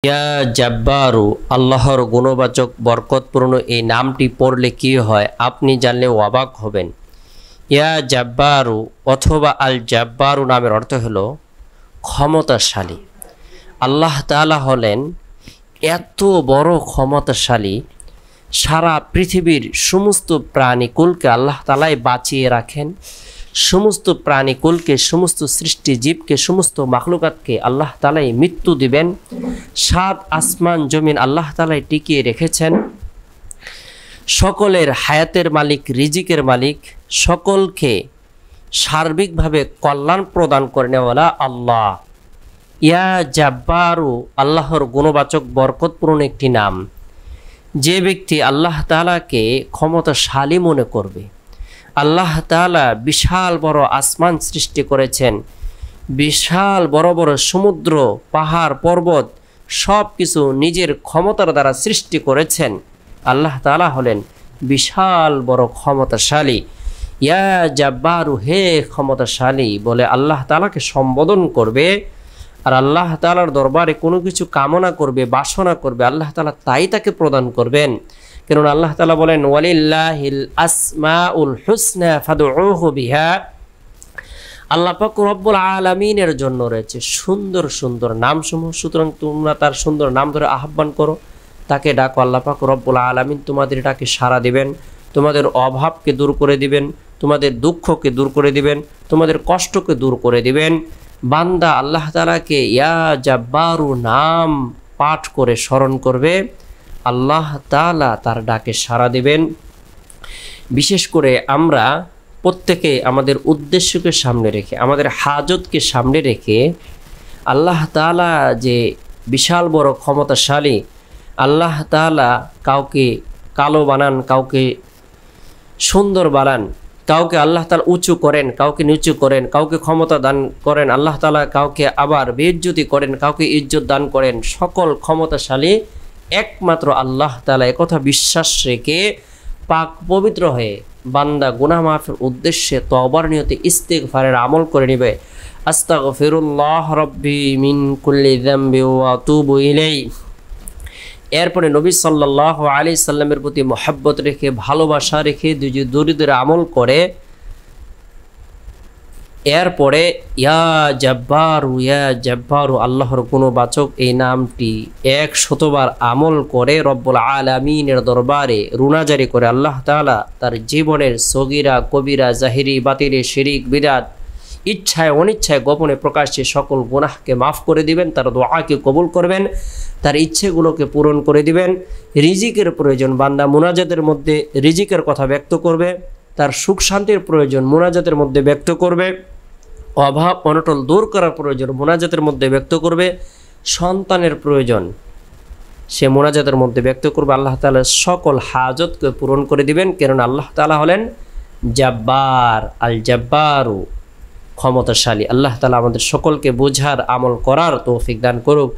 ইয়া জাব্বারু আল্লাহর গুণবাচক বরকতপূর্ণ এই নামটি পড়লে কি হয় আপনি জানলে অবাক হবেন। ইয়া জাব্বারু অথবা আল জাব্বারু নামের অর্থ হলো ক্ষমতাশালী। আল্লাহ তাআলা হলেন এত বড় ক্ষমতাশালী, সারা পৃথিবীর সমস্ত প্রাণীকুলকে আল্লাহ তাআলাই বাঁচিয়ে রাখেন। সমস্ত প্রাণীকুলকে, সমস্ত সৃষ্টিজীবকে, সমস্ত মাখলুকাতকে আল্লাহ তাআলাই মৃত্যু দিবেন। সাত আসমান জমিন আল্লাহ তাআলাই টিকিয়ে রেখেছেন। সকলের হায়াতের মালিক, রিজিকের মালিক, সকলকে সার্বিকভাবে কল্যাণ প্রদান করে নেওয়ালা আল্লাহ। ইয়া জাব্বারু আল্লাহর গুণবাচক বরকতপূর্ণ একটি নাম। যে ব্যক্তি আল্লাহ তাআলাকে ক্ষমতাশালী মনে করবে, আল্লাহ তাআলা বিশাল বড় আসমান সৃষ্টি করেছেন, বিশাল বড় বড় সমুদ্র, পাহাড়, পর্বত সব কিছু নিজের ক্ষমতার দ্বারা সৃষ্টি করেছেন। আল্লাহ তাআলা হলেন বিশাল বড় ক্ষমতাশালী। ইয়া জাব্বারু হে ক্ষমতাশালী বলে আল্লাহ তাআলাকে সম্বোধন করবে। আর আল্লাহ তাআলার দরবারে কোনো কিছু কামনা করবে, বাসনা করবে, আল্লাহ তাআলা তাই তাকে প্রদান করবেন। কেননা আল্লাহ তাআলা বলেন ওয়ালিল্লাহিল আসমাউল হুসনা ফাদউহু বিহা। আল্লাহ পাক রব্বুল আলামিনের জন্য রয়েছে সুন্দর সুন্দর নামসমূহ, সুতরাং তোমরা তার সুন্দর নাম ধরে আহ্বান করো, তাকে ডাকো। আল্লাহ পাক রব্বুল আলামিন তোমাদের ডাকে সাড়া দিবেন, তোমাদের অভাবকে দূর করে দিবেন, তোমাদের দুঃখকে দূর করে দিবেন, তোমাদের কষ্টকে দূর করে দিবেন। বান্দা আল্লাহ তাআলাকে ইয়া জাব্বারু নাম পাঠ করে স্মরণ করবে, আল্লাহ তাআলা তার ডাকে সাড়া দিবেন। বিশেষ করে আমরা প্রত্যেকে আমাদের উদ্দেশ্যকে সামনে রেখে, আমাদের হাজতকে সামনে রেখে, আল্লাহ তাআলা যে বিশাল বড় ক্ষমতাশালী, আল্লাহ তাআলা কাউকে কালো বানান, কাউকে সুন্দর বানান, কাউকে আল্লাহ তাআলা উঁচু করেন, কাউকে নিচু করেন, কাউকে ক্ষমতা দান করেন, আল্লাহ তাআলা কাউকে আবার বেইজ্জতি করেন, কাউকে ইজ্জত দান করেন। সকল ক্ষমতাশালী একমাত্র আল্লাহ তাআলা। একথা বিশ্বাস রেখে পাক পবিত্র হয়ে বান্দা গুনাহ মাফের উদ্দেশ্যে তওবার নিয়তে ইস্তিগফারের আমল করে নেবে। আস্তাগফিরুল্লাহ রাব্বি মিন কুল্লি যামবি ওয়া আতুবু ইলাইহি। এরপরে নবী সাল্লাল্লাহু আলাইহি সাল্লামের প্রতি মহব্বত রেখে, ভালোবাসা রেখে দরুদের আমল করে এরপরে ইয়া জাব্বারু আল্লাহর গুণবাচক এই নামটি 100বার আমল করে রব্বুল আলামিনের দরবারে রুনাজারি করে আল্লাহ তাআলা তার জীবনের সগীরা, কবিরা, জাহিরি, বাতিনি, শিরিক, বিদআত, ইচ্ছায় অনিচ্ছায়, গোপনে প্রকাশ্যে সকল গুনাহকে মাফ করে দিবেন, তার দোয়াকে কবুল করবেন, তার ইচ্ছেগুলোকে পূরণ করে দিবেন। রিজিকের প্রয়োজন বান্দা মুনাজাতের মধ্যে রিজিকের কথা ব্যক্ত করবে, তার সুখ শান্তির প্রয়োজন মুনাজাতের মধ্যে ব্যক্ত করবে, অভাব অনটন দূর করার প্রয়োজন মুনাজাতের মধ্যে ব্যক্ত করবে, সন্তানের প্রয়োজন সে মুনাজাতের মধ্যে ব্যক্ত করবে। আল্লাহ তাআলা সকল হাজতকে পূরণ করে দিবেন, কারণ আল্লাহ তাআলা হলেন জাব্বার, আল জাব্বারু ক্ষমতাশালী। আল্লাহ তাআলা আমাদের সকলকে বোঝার, আমল করার তৌফিক দান করুক।